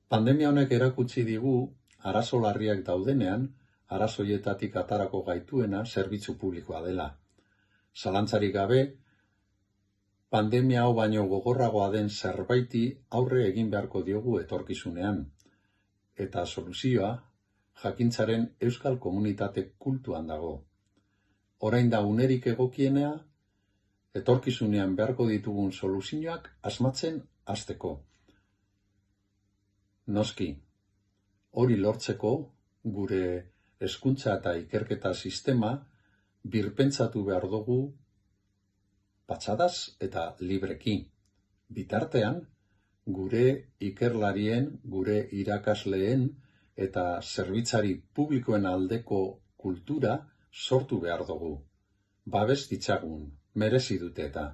Pandemia honek erakutsi digu arazo larriak daudenean, arazoietatik atarako gaituena zerbitzu publikoa dela. Zalantzarik gabe, pandemia hau baino gogorragoa den zerbaiti aurre egin beharko diogu etorkizunean. Eta soluzioa, jakintzaren euskal komunitate kultuan dago. Orain da unerik egokienea, etorkizunean beharko ditugun soluzioak asmatzen hasteko. Noski, hori lortzeko gure hezkuntza eta ikerketa sistema birpentsatu behar dugu patxadaz eta libreki. Bitartean, gure ikerlarien, gure irakasleen eta zerbitzari publikoen aldeko kultura sortu behar dugu. Babes ditzagun, merezi dute eta.